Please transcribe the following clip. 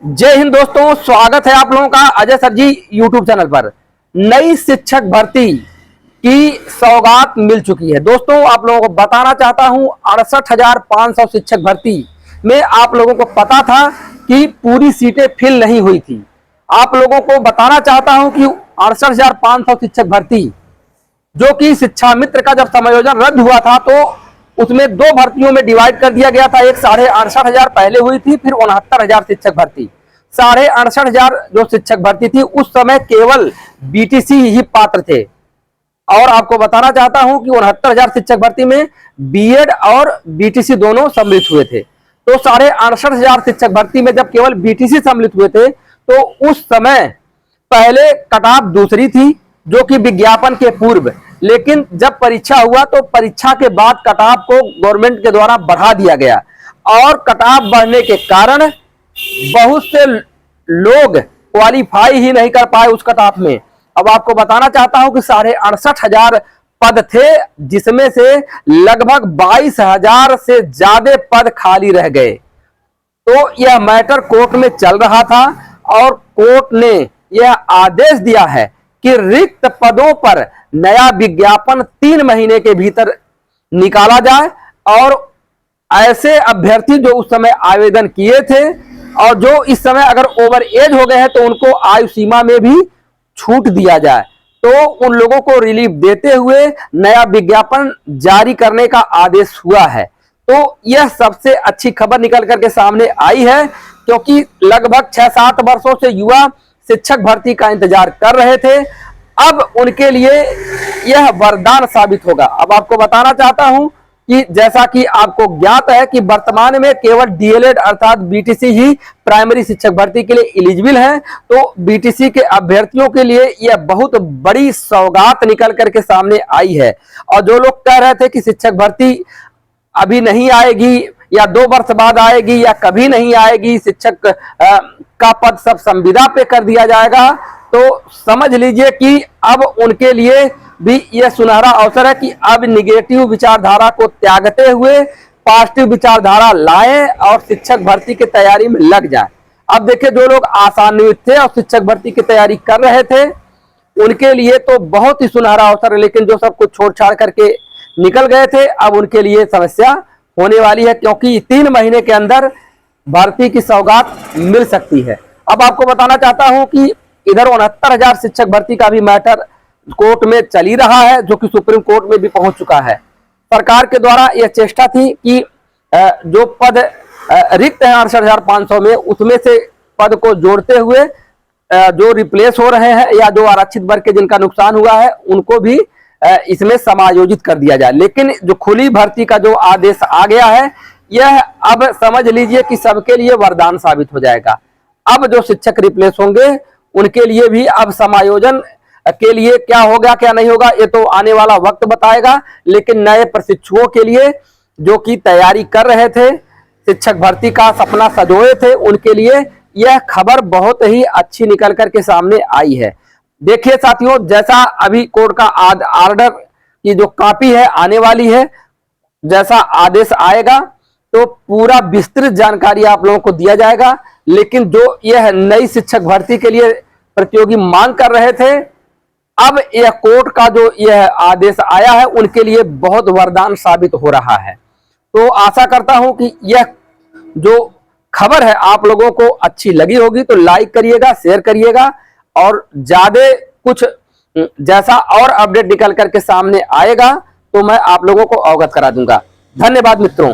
जय हिंद दोस्तों, स्वागत है आप लोगों का अजय सर जी यूट्यूब चैनल पर। नई शिक्षक भर्ती की सौगात मिल चुकी है। दोस्तों आप लोगों को बताना चाहता हूं 68,500 शिक्षक भर्ती में आप लोगों को पता था कि पूरी सीटें फिल नहीं हुई थी। आप लोगों को बताना चाहता हूं कि 68,500 शिक्षक भर्ती जो कि शिक्षा मित्र का जब समायोजन रद्द हुआ था तो उसमें दो भर्तियों में डिवाइड कर दिया गया था। एक 68,500 पहले हुई थी, फिर 69,000 शिक्षक भर्ती। 68,500 जो शिक्षक भर्ती थी उस समय केवल बीटीसी ही पात्र थे। और आपको बताना चाहता हूं कि 69,000 शिक्षक भर्ती में बीएड और बीटीसी दोनों सम्मिलित हुए थे। तो 68,500 शिक्षक भर्ती में जब केवल बीटीसी सम्मिलित हुए थे तो उस समय पहले कटाफ दूसरी थी जो कि विज्ञापन के पूर्व, लेकिन जब परीक्षा हुआ तो परीक्षा के बाद कटाफ को गवर्नमेंट के द्वारा बढ़ा दिया गया और कटाफ बढ़ने के कारण बहुत से लोग क्वालिफाई ही नहीं कर पाए उस कटाफ में। अब आपको बताना चाहता हूं कि 68,500 पद थे जिसमें से लगभग 22,000 से ज्यादा पद खाली रह गए। तो यह मैटर कोर्ट में चल रहा था और कोर्ट ने यह आदेश दिया है कि रिक्त पदों पर नया विज्ञापन 3 महीने के भीतर निकाला जाए और ऐसे अभ्यर्थी जो उस समय आवेदन किए थे और जो इस समय अगर ओवर एज हो गए हैं तो उनको आयु सीमा में भी छूट दिया जाए। तो उन लोगों को रिलीफ देते हुए नया विज्ञापन जारी करने का आदेश हुआ है। तो यह सबसे अच्छी खबर निकल करके सामने आई है क्योंकि लगभग 6-7 वर्षों से युवा शिक्षक भर्ती का इंतजार कर रहे थे। अब उनके लिए यह वरदान साबित होगा। अब आपको बताना चाहता हूं कि जैसा कि आपको ज्ञात है कि वर्तमान में केवल डीएलएड अर्थात बीटीसी ही प्राइमरी शिक्षक भर्ती के लिए एलिजिबल है। तो बीटीसी के अभ्यर्थियों के लिए यह बहुत बड़ी सौगात निकल करके सामने आई है। और जो लोग कह रहे थे कि शिक्षक भर्ती अभी नहीं आएगी या 2 वर्ष बाद आएगी या कभी नहीं आएगी, शिक्षक का पद सब संविदा पे कर दिया जाएगा, तो समझ लीजिए कि अब उनके लिए भी यह सुनहरा अवसर है कि अब निगेटिव विचारधारा को त्यागते हुए पॉजिटिव विचारधारा लाएं और शिक्षक भर्ती की तैयारी में लग जाएं। अब देखिए, जो लोग आशान्वित थे और शिक्षक भर्ती की तैयारी कर रहे थे उनके लिए तो बहुत ही सुनहरा अवसर है, लेकिन जो सब कुछ छोड़ छाड़ करके निकल गए थे अब उनके लिए समस्या होने वाली है क्योंकि 3 महीने के अंदर भर्ती की सौगात मिल सकती है। अब आपको बताना चाहता हूं कि इधर 69,000 शिक्षक भर्ती का भी मैटर कोर्ट में चल ही रहा है जो कि सुप्रीम कोर्ट में भी पहुंच चुका है। सरकार के द्वारा यह चेष्टा थी कि जो पद रिक्त है 68,500 में उसमें से पद को जोड़ते हुए जो रिप्लेस हो रहे हैं या जो आरक्षित वर्ग के जिनका नुकसान हुआ है उनको भी इसमें समायोजित कर दिया जाए। लेकिन जो खुली भर्ती का जो आदेश आ गया है यह अब समझ लीजिए कि सबके लिए वरदान साबित हो जाएगा। अब जो शिक्षक रिप्लेस होंगे उनके लिए भी अब समायोजन के लिए क्या होगा क्या नहीं होगा ये तो आने वाला वक्त बताएगा। लेकिन नए प्रशिक्षुओं के लिए जो कि तैयारी कर रहे थे, शिक्षक भर्ती का सपना सजोए थे, उनके लिए यह खबर बहुत ही अच्छी निकल करके सामने आई है। देखिए साथियों, जैसा अभी कोर्ट का आर्डर की जो कॉपी है आने वाली है, जैसा आदेश आएगा तो पूरा विस्तृत जानकारी आप लोगों को दिया जाएगा। लेकिन जो यह नई शिक्षक भर्ती के लिए प्रतियोगी मांग कर रहे थे, अब यह कोर्ट का जो यह आदेश आया है उनके लिए बहुत वरदान साबित हो रहा है। तो आशा करता हूं कि यह जो खबर है आप लोगों को अच्छी लगी होगी तो लाइक करिएगा, शेयर करिएगा और ज्यादा कुछ जैसा और अपडेट निकल करके सामने आएगा तो मैं आप लोगों को अवगत करा दूंगा। धन्यवाद मित्रों।